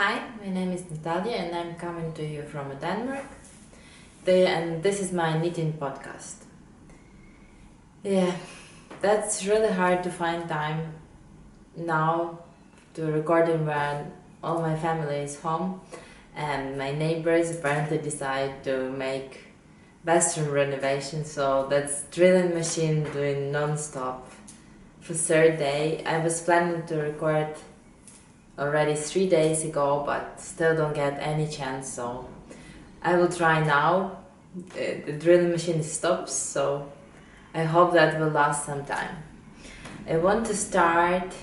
Hi, my name is Natalia and I'm coming to you from Denmark. And this is my knitting podcast. Yeah, that's really hard to find time now to recording when all my family is home and my neighbors apparently decide to make bathroom renovation, so that's drilling machine doing non-stop for third day. I was planning to record already 3 days ago, but still don't get any chance, so I will try now. The drilling machine stops, so I hope that will last some time. I want to start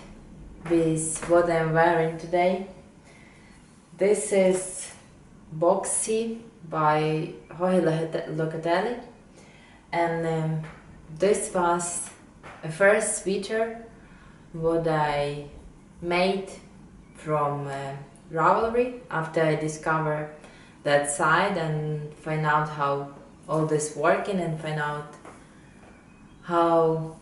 with what I'm wearing today. This is Boxy by Jorge Locatelli, and this was a first sweater what I made from Ravelry after I discover that site and find out how all this working and find out how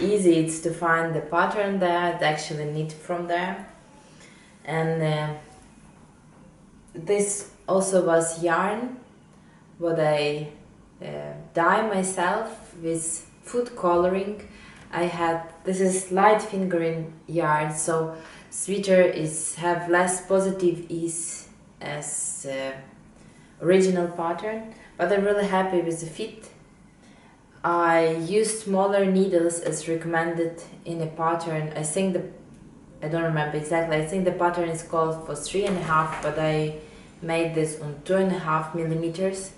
easy it's to find the pattern there, to actually knit from there. And this also was yarn what I dye myself with food coloring. This is light fingering yarn, so sweater have less positive ease as original pattern, but I'm really happy with the fit. I used smaller needles as recommended in a pattern. I don't remember exactly, I think the pattern is called for 3.5, but I made this on 2.5 millimeters.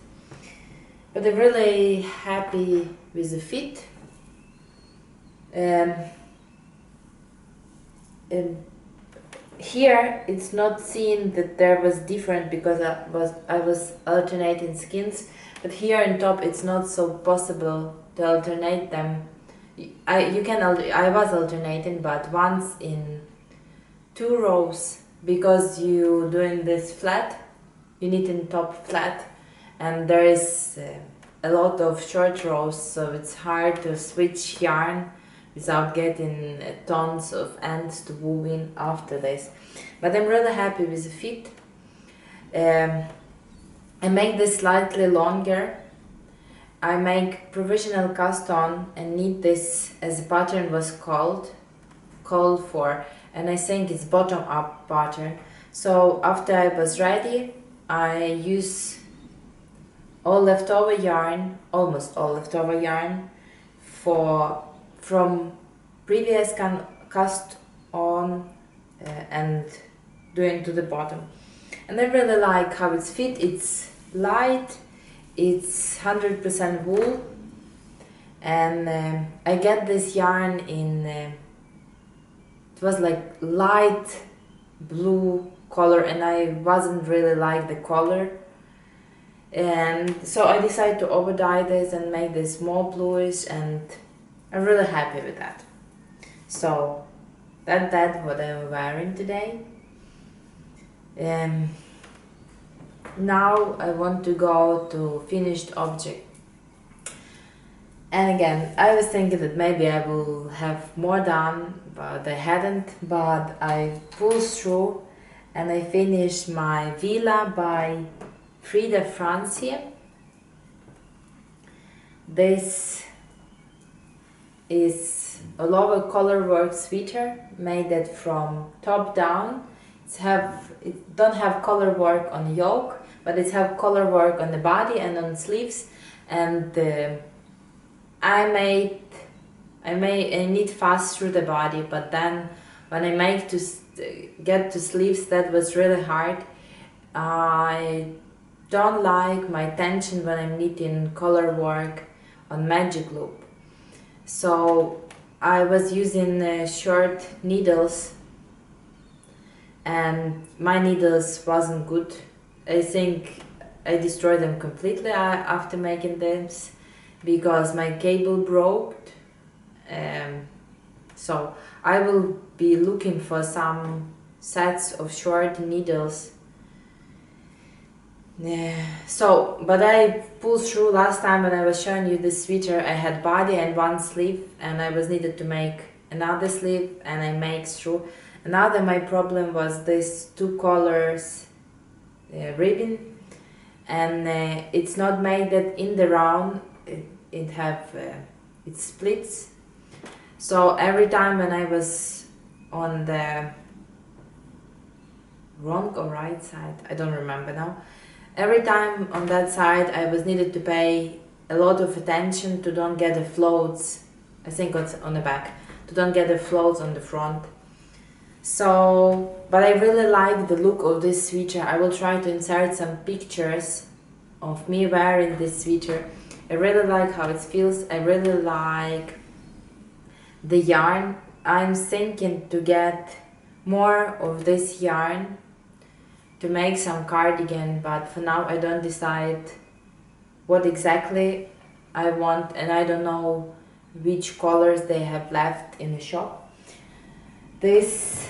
But I'm really happy with the fit. Here it's not seen that there was different because I was alternating skins, but here on top it's not so possible to alternate them. I was alternating, but once in 2 rows, because you doing this flat, you knit in top flat, and there is a lot of short rows, so it's hard to switch yarn without getting tons of ends to weave in after this. But I'm really happy with the fit. I make this slightly longer. I make provisional cast on and knit this as the pattern was called for, and I think it's bottom up pattern. So after I was ready, I use almost all leftover yarn from previous cast on and doing to the bottom. And I really like how it's fit. It's light, it's 100% wool, and I get this yarn in it was like light blue color, and I wasn't really like the color, and so I decided to over dye this and make this more bluish, and I'm really happy with that. So that's what I'm wearing today. Now I want to go to finished object. And again, I was thinking that maybe I will have more done, but I hadn't. But I pulled through and I finished my Villa by Frida Francia. This is a lower colorwork sweater made it from top down. It don't have color work on the yoke, but it have color work on the body and on sleeves. And I knit fast through the body, but then when I make to get to sleeves, that was really hard. I don't like my tension when I'm knitting color work on magic loop, so I was using short needles, and my needles wasn't good. I think I destroyed them completely after making this because my cable broke. So I will be looking for some sets of short needles. But I pulled through last time when I was showing you this sweater. I had body and one sleeve, and I was needed to make another sleeve, and I make through. Another my problem was this two colors ribbon, and it's not made that in the round it splits. So every time when I was on the wrong or right side, I don't remember now, every time on that side I was needed to pay a lot of attention to don't get the floats, I think it's on the back, to don't get the floats on the front. So, but I really like the look of this sweater. I will try to insert some pictures of me wearing this sweater. I really like how it feels. I really like the yarn. I'm thinking to get more of this yarn to make some cardigan, but for now I don't decide what exactly I want, and I don't know which colors they have left in the shop. This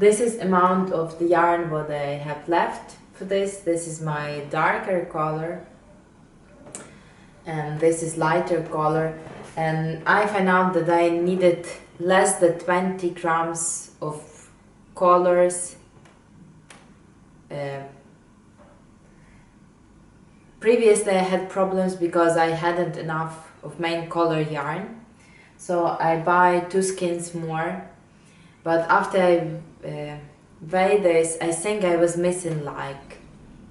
is amount of the yarn what I have left for this. This is my darker color, and this is lighter color, and I found out that I needed less than 20 grams of colors. Previously I had problems because I hadn't enough of main color yarn, so I buy 2 skeins more, but after I weighed this, I think I was missing like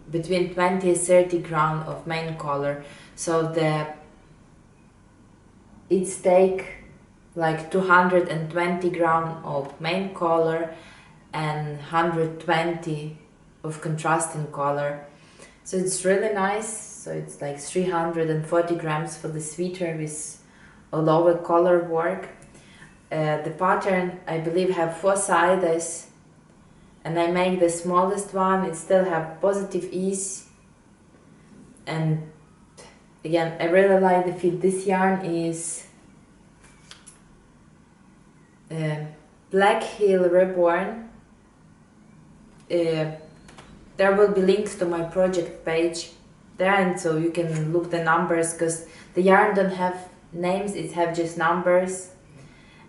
between 20 and 30 grams of main color, so it's take like 220 grams of main color and 120 of contrasting color. So it's really nice. So it's like 340 grams for the sweater with a lower color work. The pattern, I believe, have 4 sides, and I make the smallest one. It still have positive ease, and again I really like the fit. This yarn is Black Hill Reborn. There will be links to my project page there, and so you can look the numbers, because the yarn don't have names, it have just numbers.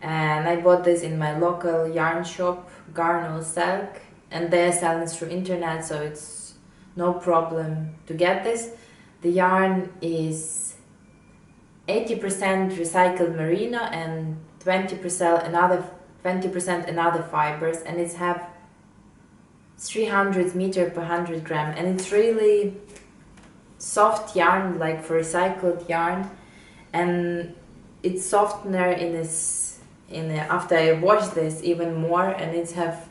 And I bought this in my local yarn shop, Garn Silk, and they're selling through internet, so it's no problem to get this. The yarn is 80% recycled merino and 20% another fibers, and it's have 300 meter per 100 gram, and it's really soft yarn, like for recycled yarn, and it's softener in this after I wash this even more, and it's have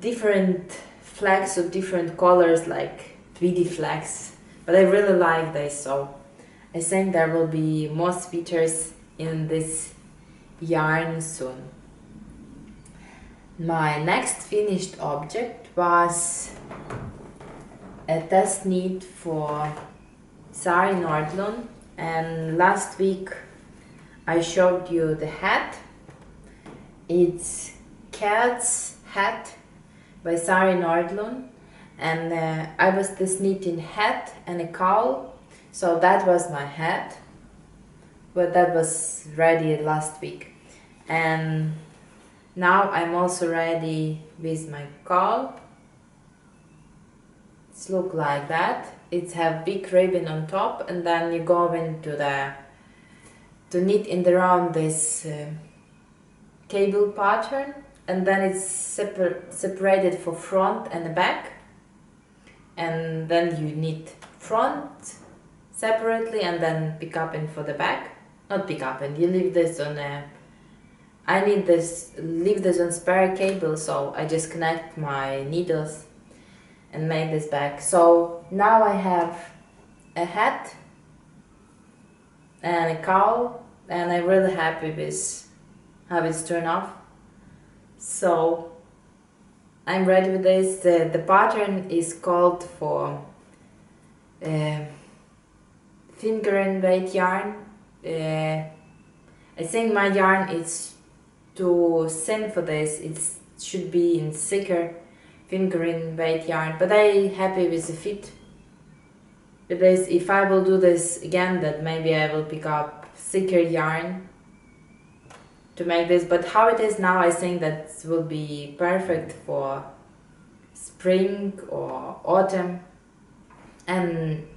different flags of different colors, like 3D flags, but I really like this, so I think there will be more sweaters in this yarn soon. My next finished object was a test knit for Sari Nordlund, and last week I showed you the hat. It's Cat's Hat by Sari Nordlund, and I was this knitting hat and a cowl, so that was my hat, but that was ready last week. And now I'm also ready with my cowl. It's look like that. It have big ribbon on top, and then you go into to knit in the round this cable pattern, and then it's separated for front and the back, and then you knit front separately and then pick up in for the back. Not pick up, and you leave this on I leave this on spare cable, so I just connect my needles and make this back. So now I have a hat and a cowl, and I'm really happy with how it's turned off. So I'm ready with this. The pattern is called for finger and weight yarn. I think my yarn is too thin for this. It should be in thicker fingering weight yarn, but I'm happy with the fit. With this, if I will do this again, that maybe I will pick up thicker yarn to make this, but how it is now, I think that will be perfect for spring or autumn. And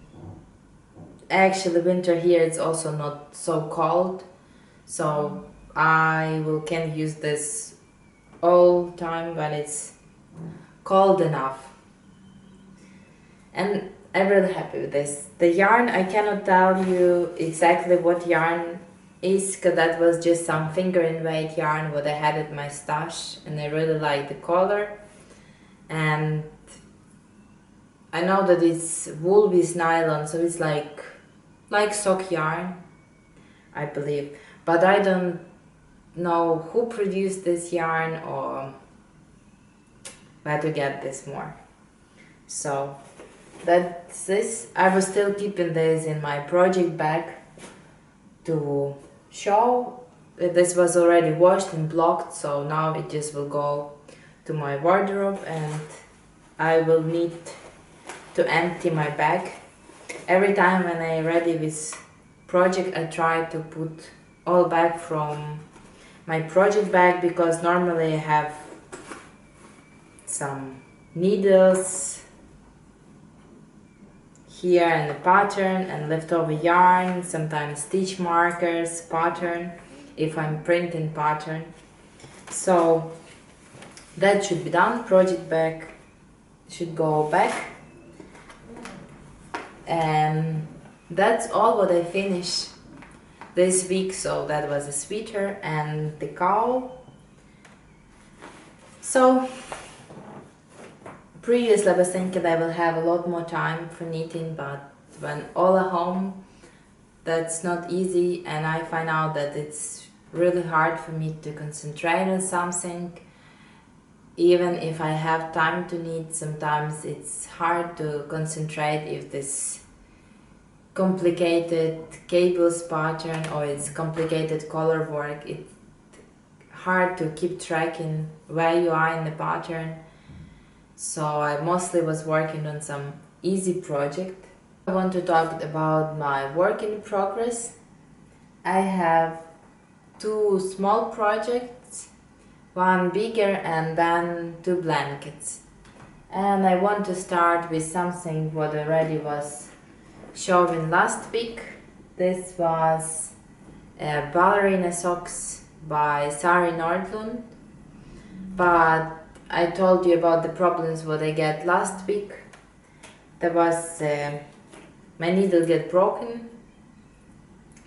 actually winter here it's also not so cold, so I can use this all time when it's cold enough. And I'm really happy with this. The yarn, I cannot tell you exactly what yarn is, because that was just some fingering weight yarn what I had at my stash, and I really like the color. And I know that it's wool with nylon, so it's like sock yarn, I believe. But I don't know who produced this yarn or where to get this more. So that's this. I was still keeping this in my project bag to show that this was already washed and blocked, so now it just will go to my wardrobe and I will need to empty my bag. Every time when I ready this project, I try to put all back from my project bag, because normally I have some needles here and the pattern and leftover yarn, sometimes stitch markers, pattern, if I'm printing pattern. So that should be done. Project bag should go back. And that's all what I finished this week. So that was a sweater and the cowl. So previously I was thinking I will have a lot more time for knitting, but when all at home, that's not easy, and I find out that it's really hard for me to concentrate on something. Even if I have time to knit, sometimes it's hard to concentrate if this complicated cables pattern or it's complicated color work. It's hard to keep tracking where you are in the pattern. So I mostly was working on some easy project. I want to talk about my work in progress. I have two small projects, one bigger and then two blankets. And I want to start with something what already was shown last week. This was ballerina socks by Sari Nordlund, but I told you about the problems what I get last week. There was my needle get broken.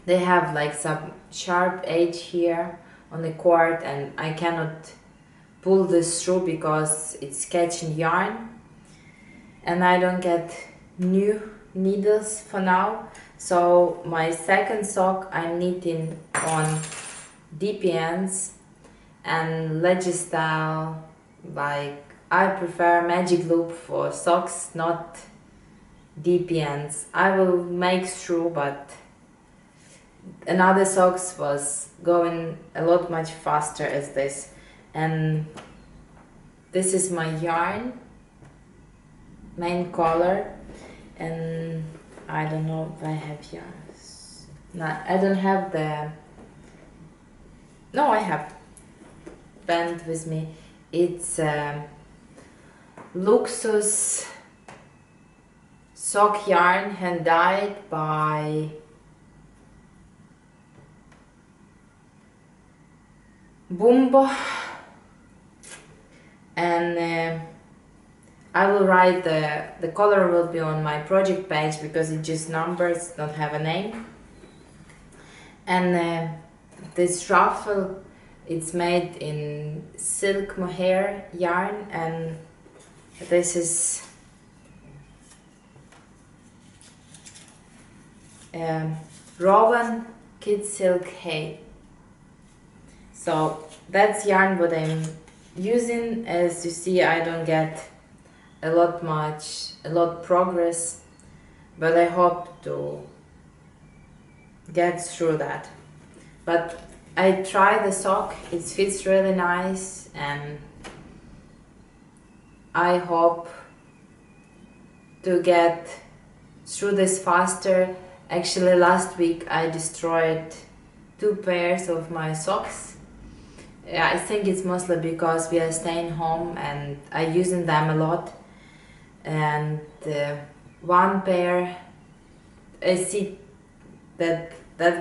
They have like some sharp edge here on the cord, and I cannot pull this through because it's catching yarn, and I don't get new needles for now. So my second sock I'm knitting on DPNs and Legistyle. Like, I prefer Magic Loop for socks, not DPNs. I will make through, but another socks was going a lot much faster as this. And this is my yarn, main color, and I don't know if I have yarns. No, I don't have the... No, I have band with me. It's Luxus sock yarn, hand dyed by Bumbo, and I will write the color will be on my project page because it just numbers, don't have a name. And this ruffle, it's made in silk mohair yarn, and this is Rowan Kid Silk Hay. So that's yarn what I'm using. As you see, I don't get a lot progress, but I hope to get through that. But I tried the sock, it fits really nice, and I hope to get through this faster. Actually, last week I destroyed two pairs of my socks. I think it's mostly because we are staying home and I using them a lot. And one pair, I see that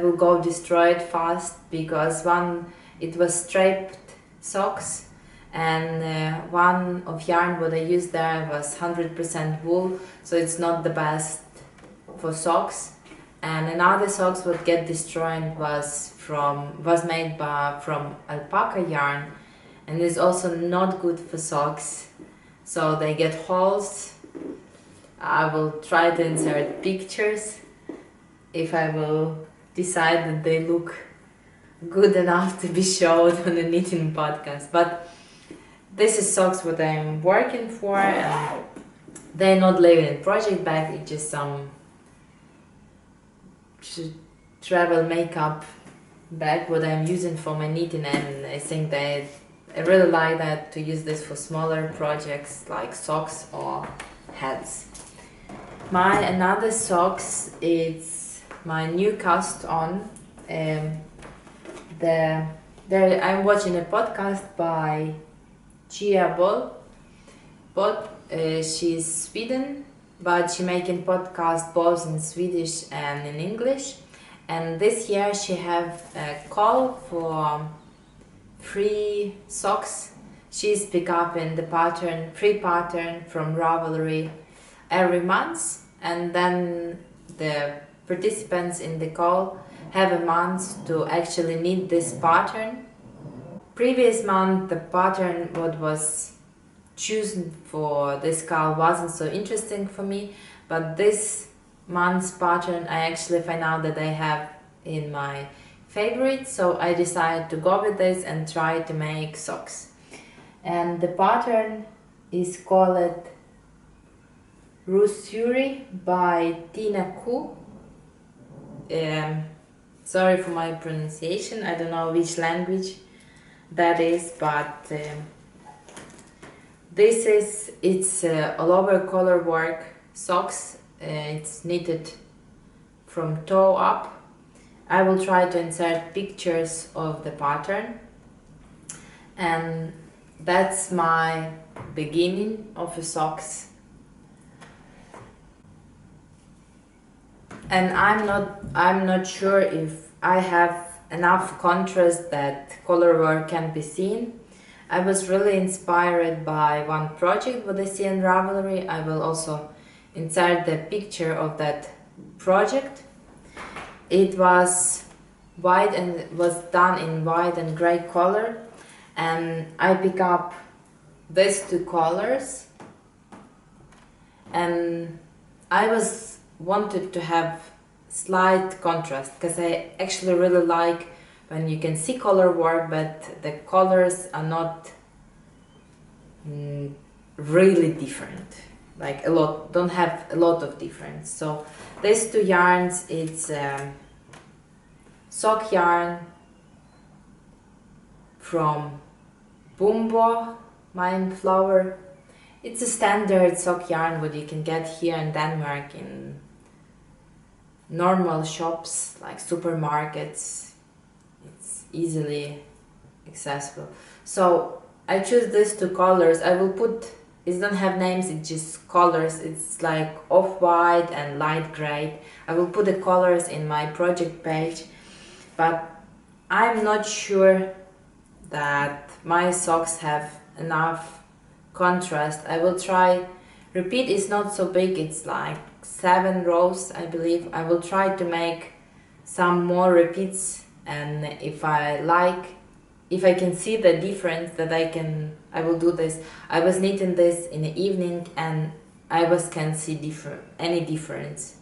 will go destroyed fast because it was striped socks, and one of yarn what I used there was 100% wool, so it's not the best for socks. And another socks would get destroyed was made from alpaca yarn, and is also not good for socks, so they get holes. I will try to insert pictures if I will decide that they look good enough to be showed on the knitting podcast. But this is socks what I'm working for, and they're not living in project bag, it's just some travel makeup bag what I'm using for my knitting, and I think that I really like that to use this for smaller projects like socks or hats. My another socks, it's my new cast on. I'm watching a podcast by Chia Bot. She's Sweden, but she making podcast both in Swedish and in English. And this year she have a call for free socks. She's pick up in the free pattern from Ravelry every month, and then the participants in the call have a month to actually knit this pattern. Previous month the pattern what was chosen for this call wasn't so interesting for me, but this month's pattern I actually find out that I have in my favorite, so I decided to go with this and try to make socks. And the pattern is called Rusuri by Tina Ku. Sorry for my pronunciation, I don't know which language that is, but it's all over color work socks. It's knitted from toe up. I will try to insert pictures of the pattern, and that's my beginning of the socks. And I'm not sure if I have enough contrast that color work can be seen. I was really inspired by one project what I see in Ravelry. I will also insert the picture of that project. It was white and was done in white and gray color, and I pick up these two colors, and I wanted to have slight contrast because I actually really like when you can see color work but the colors are not really different, like don't have a lot of difference. So these two yarns, it's sock yarn from Bumbo Mindflower. It's a standard sock yarn what you can get here in Denmark in normal shops like supermarkets. It's easily accessible. So I choose these two colors. I will put, it don't have names, it's just colors. It's like off-white and light gray. I will put the colors in my project page, but I'm not sure that my socks have enough contrast. I will try. Repeat is not so big, it's like 7 rows I believe. I will try to make some more repeats, and if I can see the difference that I will do this. I was knitting this in the evening and I can see any difference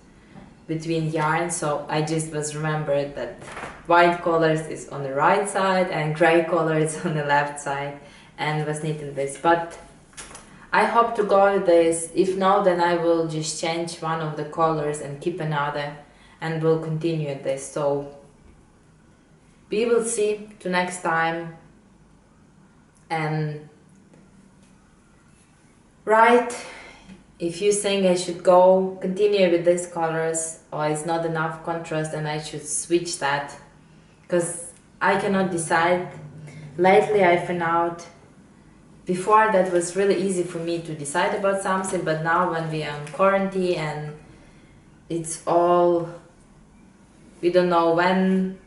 between yarns, so I just remembered that white colors is on the right side and gray colors on the left side, and was knitting this. But I hope to go with this. If not, then I will just change one of the colors and keep another, and we'll continue this. So we will see to next time. And right, if you think I should continue with these colors, or it's not enough contrast and I should switch that, because I cannot decide. Lately I found out, before that was really easy for me to decide about something, but now when we are in quarantine and it's all, we don't know when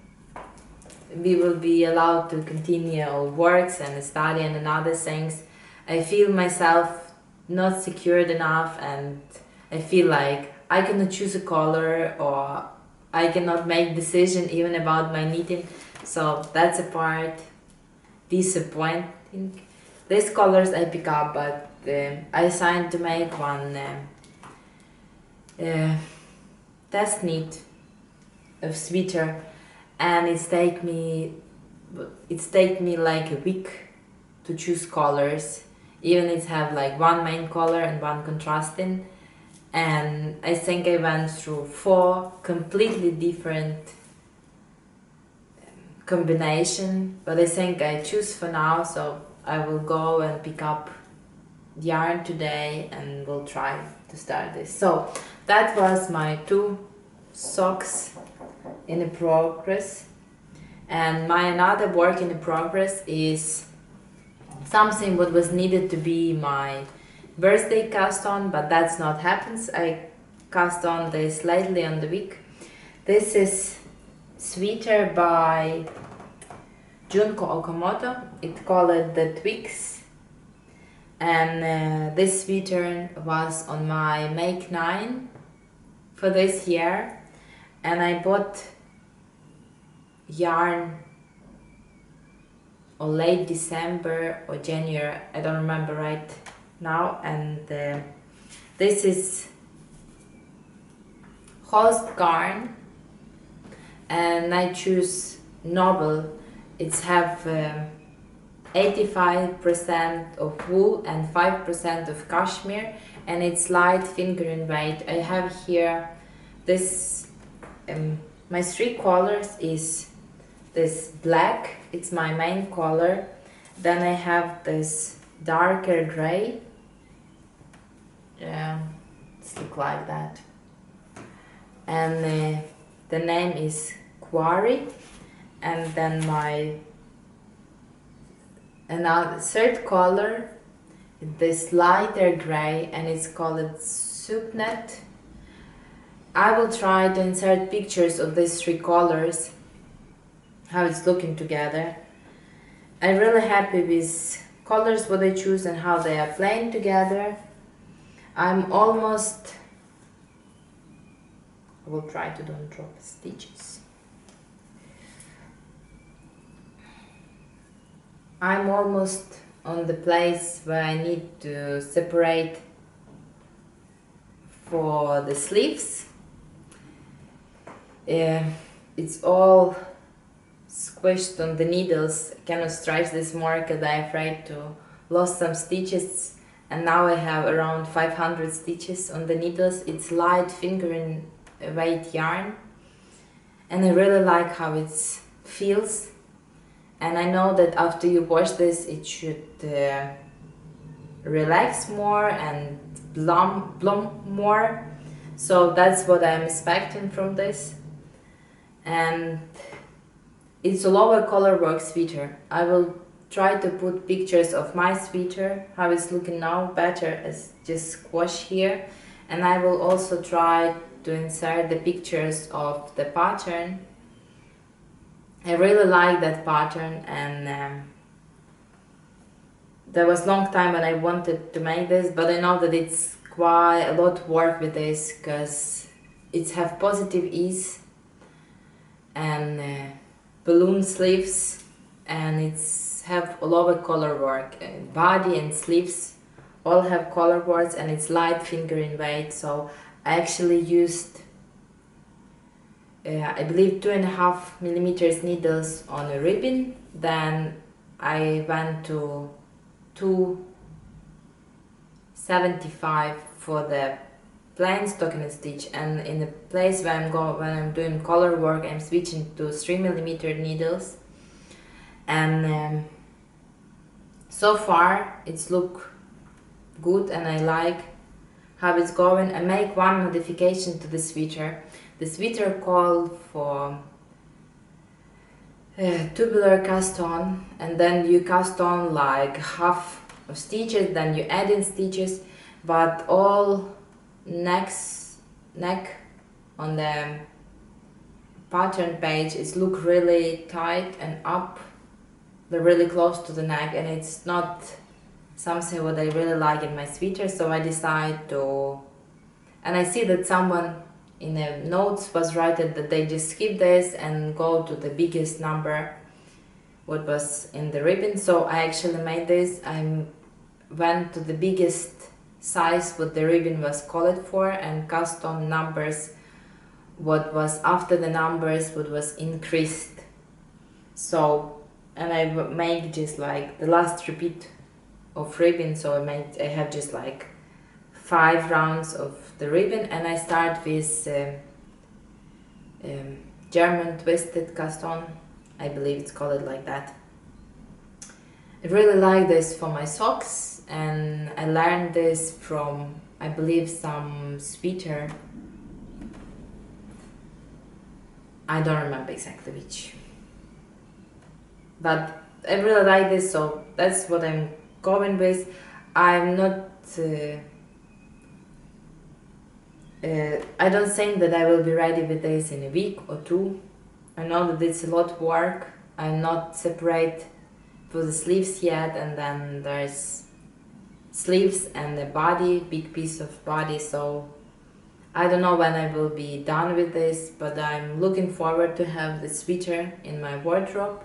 we will be allowed to continue our works and study and other things, I feel myself not secured enough, and I feel like I cannot choose a color, or I cannot make decision even about my knitting. So that's a part disappointing. These colors I pick up, but I decided to make one test knit of sweater, and it's take me like a week to choose colors. Even it have like one main color and one contrasting, and I think I went through 4 completely different combination, but I think I choose for now, so I will go and pick up yarn today and we'll try to start this. So that was my 2 socks in progress, and my another work in progress is something what was needed to be my birthday cast on, but that's not happens. I cast on this lately on the week. This is sweater by Junko Okamoto. It called the Twigs, and this sweater was on my Make 9 for this year, and I bought yarn or late December or January, I don't remember right now, and this is Host Garn, and I choose Noble. It's have 85% of wool and 5% of cashmere, and it's light fingering weight. I have here this, my 3 colors is this black, it's my main color, then I have this darker gray, it's look like that, and the name is Quarry, and then my another 3rd color, this lighter gray, and it's called Subnet. I will try to insert pictures of these 3 colors, how it's looking together. I'm really happy with colors what I choose and how they are playing together. I'm almost, I will try to don't drop stitches. I'm almost on the place where I need to separate for the sleeves. It's all squished on the needles. I cannot stretch this more because I'm afraid to lose some stitches, and now I have around 500 stitches on the needles. It's light fingering weight yarn, and I really like how it feels, and I know that after you wash this it should relax more and bloom more, so that's what I'm expecting from this. And it's a lower color work sweater. I will try to put pictures of my sweater, how it's looking now, better as just squash here, and I will also try to insert the pictures of the pattern. I really like that pattern, and there was long time when I wanted to make this, but I know that it's quite a lot of work with this because it's have positive ease and balloon sleeves, and it's have a lot of color work. Body and sleeves all have color works, and it's light fingering weight. So I actually used I believe 2.5 millimeters needles on a ribbon. Then I went to 275 for the plain stocking stitch, and in the place where when I'm doing color work, I'm switching to 3 millimeter needles, and so far it's look good, and I like how it's going. I make one modification to the sweater. The sweater called for tubular cast on, and then you cast on like half of stitches, then you add in stitches, but all neck on the pattern page is look really tight and up, they're really close to the neck, and it's not something what I really like in my sweater. So I decide to, and I see that someone in the notes was writing that they just skip this and go to the biggest number what was in the ribbon. So I actually made this. I went to the biggest size what the ribbon was called for and cast on numbers what was after the numbers what was increased. So, and I make just like the last repeat of ribbon, so I have just like 5 rounds of the ribbon, and I start with German twisted cast on, I believe it's called like that. I really like this for my socks, and I learned this from, I believe, some sweater, I don't remember exactly which, but I really like this, so that's what I'm going with. I'm not I don't think that I will be ready with this in a week or 2. I know that it's a lot of work. I'm not separate for the sleeves yet, and then there's sleeves and the body, big piece of body, so I don't know when I will be done with this, but I'm looking forward to have the sweater in my wardrobe,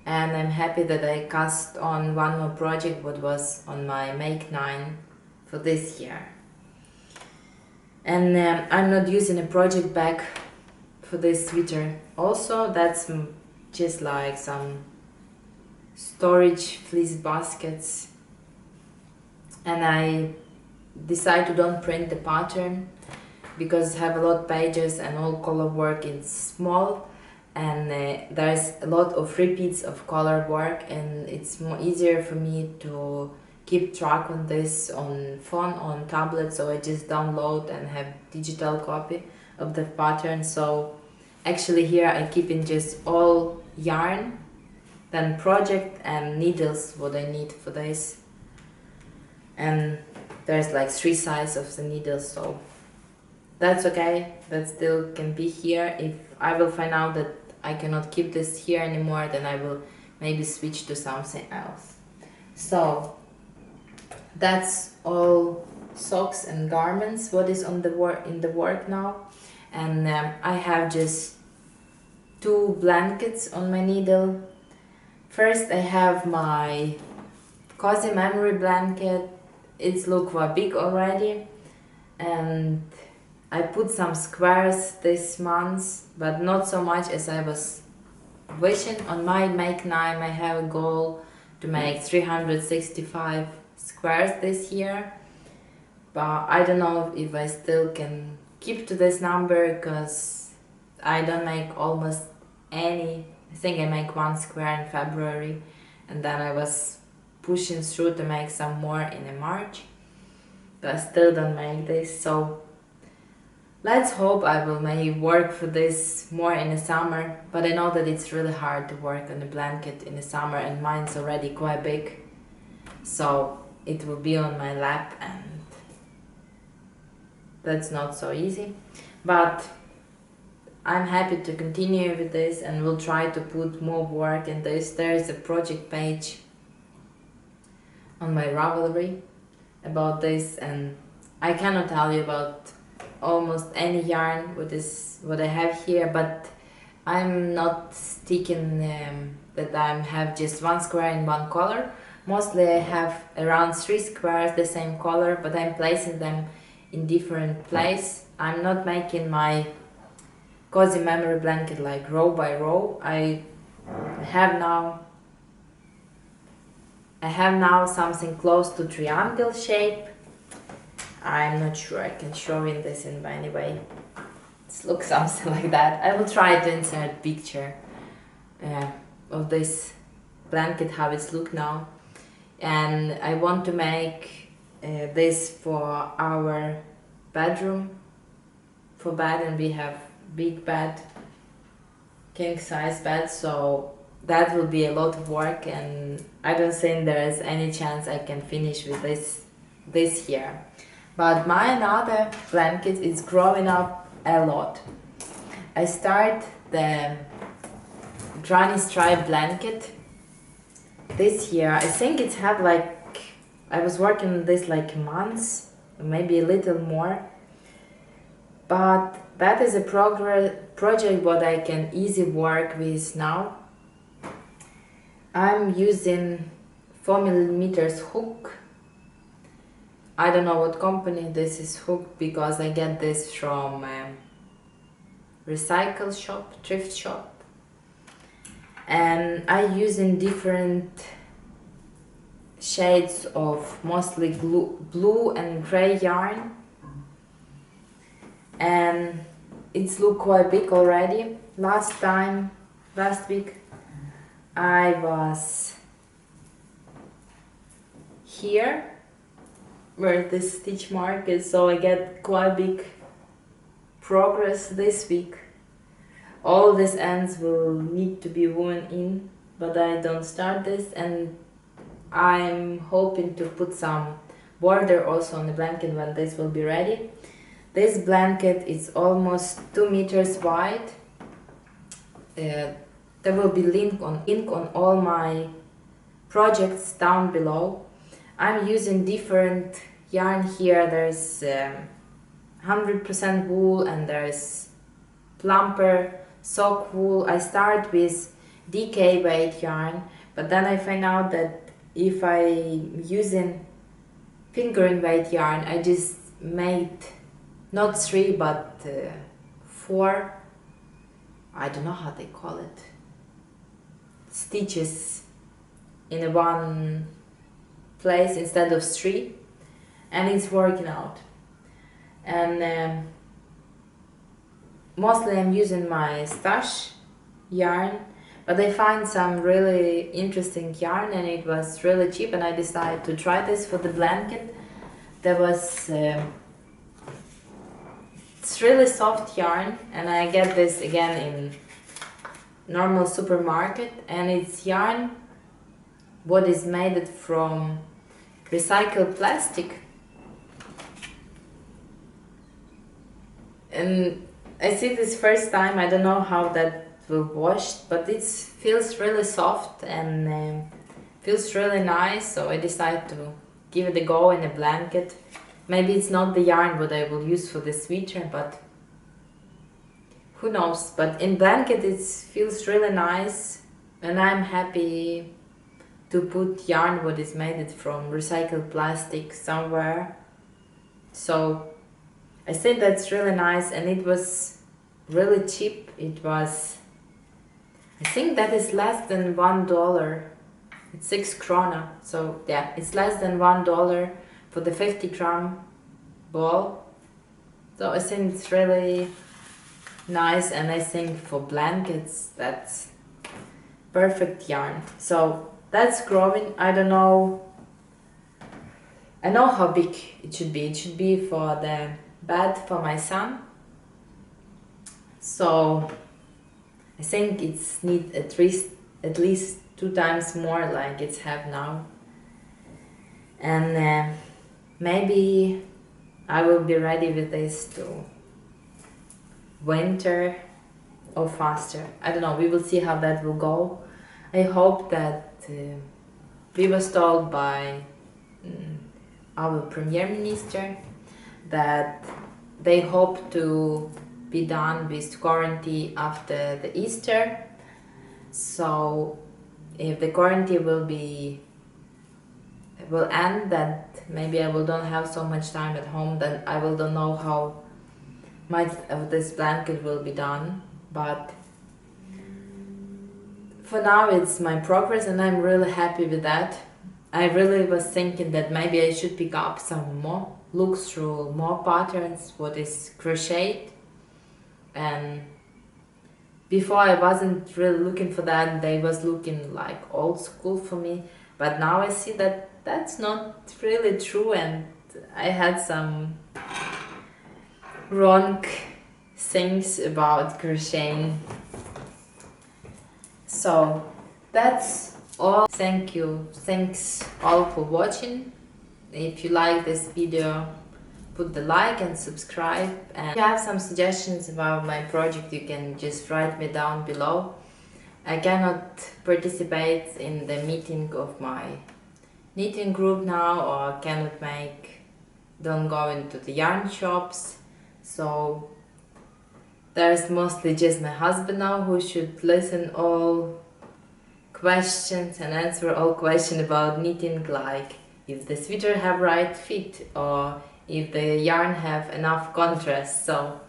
and I'm happy that I cast on one more project what was on my Make 9 for this year. And I'm not using a project bag for this sweater. Also, that's just like some storage fleece baskets. And I decide to don't print the pattern because I have a lot of pages and all color work is small, and there's a lot of repeats of color work, and it's more easier for me to keep track on this on phone, on tablet, so I just download and have digital copy of the pattern. So actually here I keep in just all yarn, then project and needles what I need for this, and there's like 3 sizes of the needles, so that's okay, that still can be here. If I will find out that I cannot keep this here anymore, then I will maybe switch to something else. So that's all socks and garments what is on the work now, and I have just 2 blankets on my needle. First I have my cozy memory blanket. It's look quite big already, and I put some squares this month, but not so much as I was wishing. On my Make 9 I have a goal to make 365 squares this year, but I don't know if I still can keep to this number because I don't make almost any. I think I make 1 square in February, and then I was pushing through to make some more in March, but I still don't make this. So let's hope I will maybe work for this more in the summer, but I know that it's really hard to work on a blanket in the summer, and mine's already quite big, so it will be on my lap, and that's not so easy. But I'm happy to continue with this, and we'll try to put more work in this. There is a project page on my Ravelry about this, and I cannot tell you about almost any yarn what I have here, but I'm not sticking that I have just 1 square in 1 color. Mostly I have around 3 squares the same color, but I'm placing them in different place. I'm not making my cozy memory blanket like row by row. I have now something close to triangle shape. I'm not sure I can show you this in any way. It looks something like that. I will try to insert picture of this blanket, how it's look now. And I want to make this for our bedroom, for bed, and we have big bed. king size bed, so that will be a lot of work, and I don't think there is any chance I can finish with this year. But my another blanket is growing up a lot. I start the granny stripe blanket this year. I think it's had like, I was working on this like months, maybe a little more. But that is a project what I can easily work with now. I'm using 4mm hook. I don't know what company this is hook, because I get this from recycle shop, thrift shop. And I using different shades of mostly blue and gray yarn. And it's look quite big already. Last week, I was here where the stitch mark is, so I get quite big progress this week. All these ends will need to be woven in, but I don't start this, and I'm hoping to put some border also on the blanket when this will be ready. This blanket is almost 2 meters wide. There will be ink on all my projects down below. I'm using different yarn here. There's 100% wool, and there's plumper sock wool. I start with DK weight yarn, but then I find out that if I using fingering weight yarn, I just made not 3 but 4, I don't know how they call it, stitches in one place instead of 3, and it's working out. And mostly I'm using my stash yarn, but I find some really interesting yarn and it was really cheap, and I decided to try this for the blanket. There was it's really soft yarn, and I get this again in normal supermarket, and it's yarn what is made from recycled plastic. And I see this first time, I don't know how that will wash, but it feels really soft and feels really nice, so I decided to give it a go in a blanket. Maybe it's not the yarn what I will use for the sweater, but who knows. But in blanket it feels really nice, and I'm happy to put yarn what is made from recycled plastic somewhere. So I think that's really nice, and it was really cheap. It was, I think that is less than $1. It's 6 krona. So yeah, it's less than $1 for the 50-gram ball. So I think it's really nice, and I think for blankets that's perfect yarn. So that's growing. I don't know, I know how big it should be. It should be for the bed for my son. So I think it's need at least 2 times more like it's have now. And maybe I will be ready with this to winter or faster. I don't know, we will see how that will go. I hope that we was told by our Premier Minister that they hope to be done with quarantine after the Easter. So if the quarantine will end, that maybe I will don't have so much time at home, then I will don't know how much of this blanket will be done. But for now it's my progress, and I'm really happy with that. I really was thinking that maybe I should pick up some more, look through more patterns, what is crocheted. And before I wasn't really looking for that, they was looking like old school for me. But now I see that that's not really true, and I had some wrong things about crocheting So that's all. Thanks all for watching. If you like this video, put the like and subscribe, and if you have some suggestions about my project, you can just write me down below. I cannot participate in the meeting of my knitting group now, or don't go into the yarn shops, so there's mostly just my husband now who should listen all questions and answer all questions about knitting, like if the sweater have right fit or if the yarn have enough contrast. So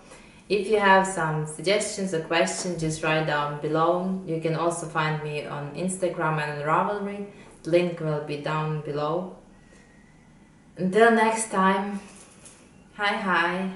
if you have some suggestions or questions, just write down below. You can also find me on Instagram and on Ravelry. The link will be down below. Until next time, hi.